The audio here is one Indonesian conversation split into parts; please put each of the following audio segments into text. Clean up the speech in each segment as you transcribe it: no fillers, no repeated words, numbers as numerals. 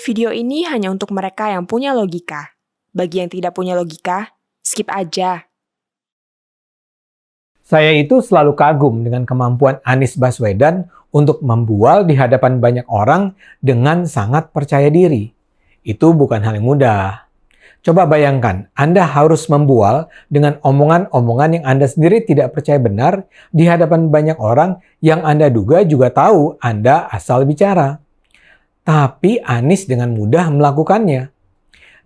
Video ini hanya untuk mereka yang punya logika. Bagi yang tidak punya logika, skip aja. Saya itu selalu kagum dengan kemampuan Anies Baswedan untuk membual di hadapan banyak orang dengan sangat percaya diri. Itu bukan hal yang mudah. Coba bayangkan, Anda harus membual dengan omongan-omongan yang Anda sendiri tidak percaya benar di hadapan banyak orang yang Anda duga juga tahu Anda asal bicara. Tapi Anies dengan mudah melakukannya.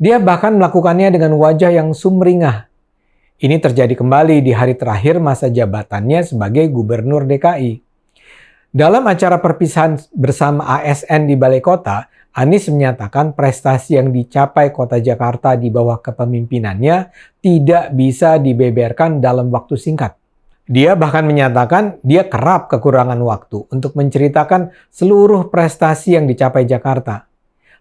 Dia bahkan melakukannya dengan wajah yang sumringah. Ini terjadi kembali di hari terakhir masa jabatannya sebagai Gubernur DKI. Dalam acara perpisahan bersama ASN di Balai Kota, Anies menyatakan prestasi yang dicapai Kota Jakarta di bawah kepemimpinannya tidak bisa dibeberkan dalam waktu singkat. Dia bahkan menyatakan dia kerap kekurangan waktu untuk menceritakan seluruh prestasi yang dicapai Jakarta.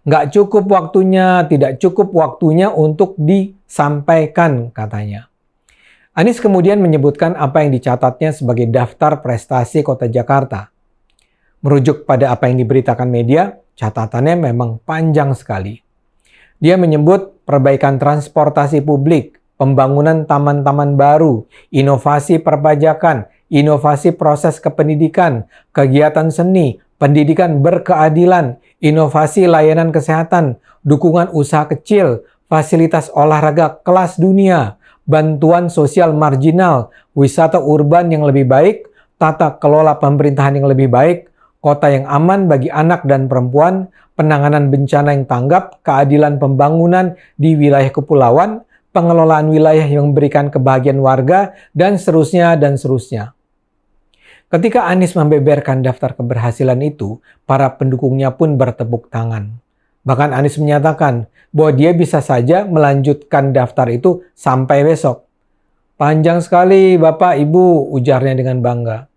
Nggak cukup waktunya, tidak cukup waktunya untuk disampaikan, katanya. Anies kemudian menyebutkan apa yang dicatatnya sebagai daftar prestasi Kota Jakarta. Merujuk pada apa yang diberitakan media, catatannya memang panjang sekali. Dia menyebut perbaikan transportasi publik, pembangunan taman-taman baru, inovasi perpajakan, inovasi proses kependidikan, kegiatan seni, pendidikan berkeadilan, inovasi layanan kesehatan, dukungan usaha kecil, fasilitas olahraga kelas dunia, bantuan sosial marginal, wisata urban yang lebih baik, tata kelola pemerintahan yang lebih baik, kota yang aman bagi anak dan perempuan, penanganan bencana yang tanggap, keadilan pembangunan di wilayah kepulauan, pengelolaan wilayah yang memberikan kebahagiaan warga, dan seterusnya dan seterusnya. Ketika Anies membeberkan daftar keberhasilan itu, para pendukungnya pun bertepuk tangan. Bahkan Anies menyatakan bahwa dia bisa saja melanjutkan daftar itu sampai besok. Panjang sekali Bapak Ibu, ujarnya dengan bangga.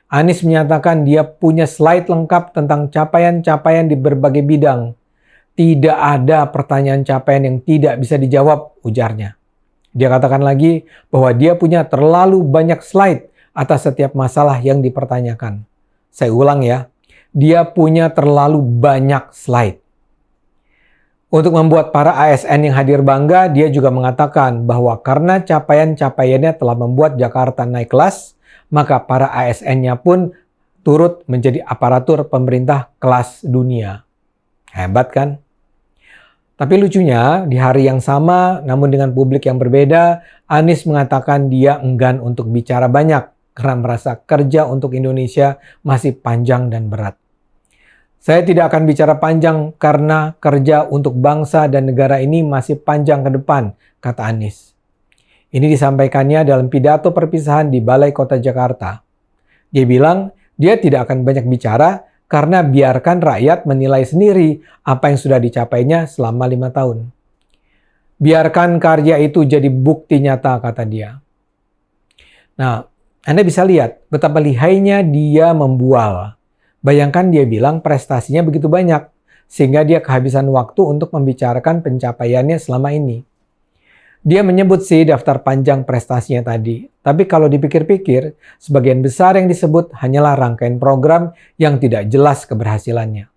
Anies menyatakan dia punya slide lengkap tentang capaian-capaian di berbagai bidang. Tidak ada pertanyaan capaian yang tidak bisa dijawab, ujarnya. Dia katakan lagi bahwa dia punya terlalu banyak slide atas setiap masalah yang dipertanyakan. Saya ulang ya, dia punya terlalu banyak slide. Untuk membuat para ASN yang hadir bangga, dia juga mengatakan bahwa karena capaian-capaiannya telah membuat Jakarta naik kelas, maka para ASN-nya pun turut menjadi aparatur pemerintah kelas dunia. Hebat kan? Tapi lucunya, di hari yang sama, namun dengan publik yang berbeda, Anies mengatakan dia enggan untuk bicara banyak karena merasa kerja untuk Indonesia masih panjang dan berat. Saya tidak akan bicara panjang karena kerja untuk bangsa dan negara ini masih panjang ke depan, kata Anies. Ini disampaikannya dalam pidato perpisahan di Balai Kota Jakarta. Dia bilang dia tidak akan banyak bicara karena biarkan rakyat menilai sendiri apa yang sudah dicapainya selama 5 tahun. Biarkan karya itu jadi bukti nyata, kata dia. Nah, Anda bisa lihat betapa lihainya dia membual. Bayangkan dia bilang prestasinya begitu banyak, sehingga dia kehabisan waktu untuk membicarakan pencapaiannya selama ini. Dia menyebut sih daftar panjang prestasinya tadi, tapi kalau dipikir-pikir, sebagian besar yang disebut hanyalah rangkaian program yang tidak jelas keberhasilannya.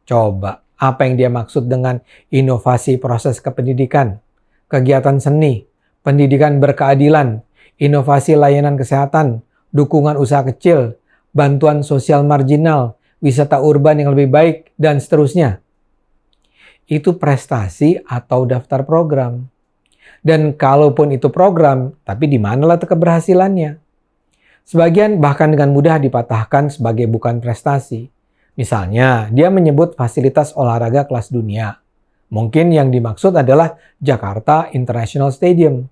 Coba, apa yang dia maksud dengan inovasi proses kependidikan, kegiatan seni, pendidikan berkeadilan, inovasi layanan kesehatan, dukungan usaha kecil, bantuan sosial marginal, wisata urban yang lebih baik, dan seterusnya. Itu prestasi atau daftar program. Dan kalaupun itu program, tapi di mana letak keberhasilannya? Sebagian bahkan dengan mudah dipatahkan sebagai bukan prestasi. Misalnya, dia menyebut fasilitas olahraga kelas dunia. Mungkin yang dimaksud adalah Jakarta International Stadium.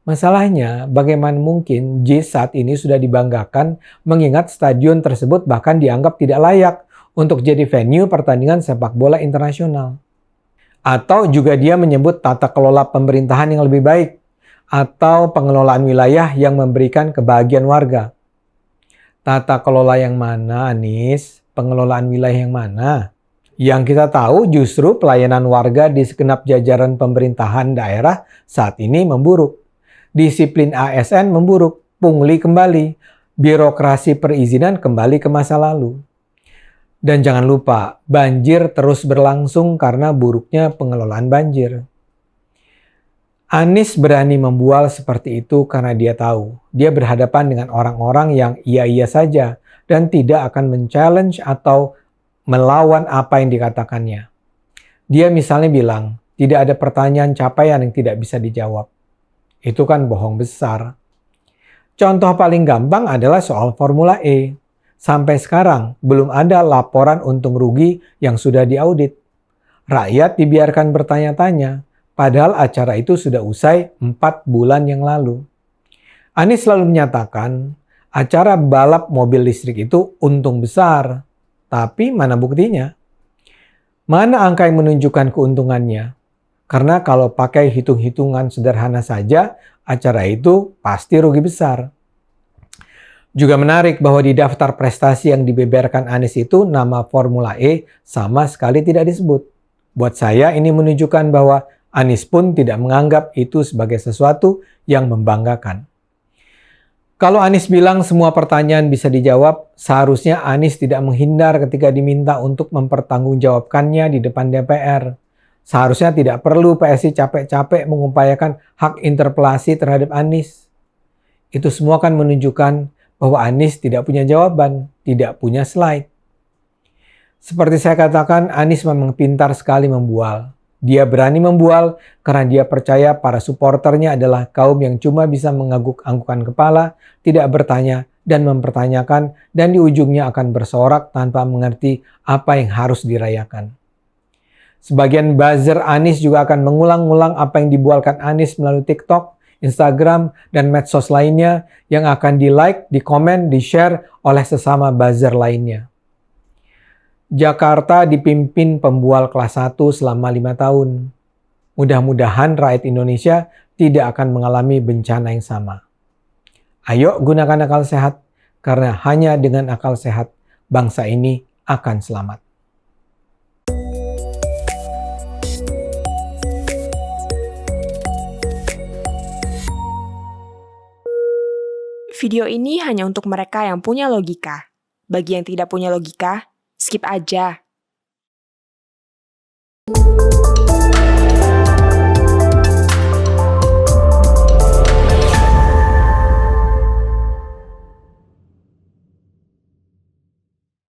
Masalahnya, bagaimana mungkin JIS saat ini sudah dibanggakan mengingat stadion tersebut bahkan dianggap tidak layak untuk jadi venue pertandingan sepak bola internasional. Atau juga dia menyebut tata kelola pemerintahan yang lebih baik atau pengelolaan wilayah yang memberikan kebahagiaan warga. Tata kelola yang mana, Anies? Pengelolaan wilayah yang mana? Yang kita tahu justru pelayanan warga di segenap jajaran pemerintahan daerah saat ini memburuk. Disiplin ASN memburuk, pungli kembali, birokrasi perizinan kembali ke masa lalu. Dan jangan lupa, banjir terus berlangsung karena buruknya pengelolaan banjir. Anies berani membual seperti itu karena dia tahu dia berhadapan dengan orang-orang yang iya-iya saja dan tidak akan men-challenge atau melawan apa yang dikatakannya. Dia misalnya bilang, tidak ada pertanyaan capaian yang tidak bisa dijawab. Itu kan bohong besar. Contoh paling gampang adalah soal Formula E. Sampai sekarang belum ada laporan untung rugi yang sudah diaudit. Rakyat dibiarkan bertanya-tanya, padahal acara itu sudah usai 4 bulan yang lalu. Anies selalu menyatakan, acara balap mobil listrik itu untung besar. Tapi mana buktinya? Mana angka yang menunjukkan keuntungannya? Karena kalau pakai hitung-hitungan sederhana saja, acara itu pasti rugi besar. Juga menarik bahwa di daftar prestasi yang dibeberkan Anies itu nama Formula E sama sekali tidak disebut. Buat saya ini menunjukkan bahwa Anies pun tidak menganggap itu sebagai sesuatu yang membanggakan. Kalau Anies bilang semua pertanyaan bisa dijawab, seharusnya Anies tidak menghindar ketika diminta untuk mempertanggungjawabkannya di depan DPR. Seharusnya tidak perlu PSI capek-capek mengupayakan hak interpelasi terhadap Anies. Itu semua kan menunjukkan bahwa Anies tidak punya jawaban, tidak punya slide. Seperti saya katakan, Anies memang pintar sekali membual. Dia berani membual karena dia percaya para suporternya adalah kaum yang cuma bisa mengangguk-anggukan kepala, tidak bertanya dan mempertanyakan, dan di ujungnya akan bersorak tanpa mengerti apa yang harus dirayakan. Sebagian buzzer Anies juga akan mengulang-ulang apa yang dibualkan Anies melalui TikTok, Instagram, dan medsos lainnya yang akan di-like, di-komen, di-share oleh sesama buzzer lainnya. Jakarta dipimpin pembual kelas 1 selama 5 tahun. Mudah-mudahan rakyat Indonesia tidak akan mengalami bencana yang sama. Ayo gunakan akal sehat, karena hanya dengan akal sehat bangsa ini akan selamat. Video ini hanya untuk mereka yang punya logika. Bagi yang tidak punya logika, skip aja.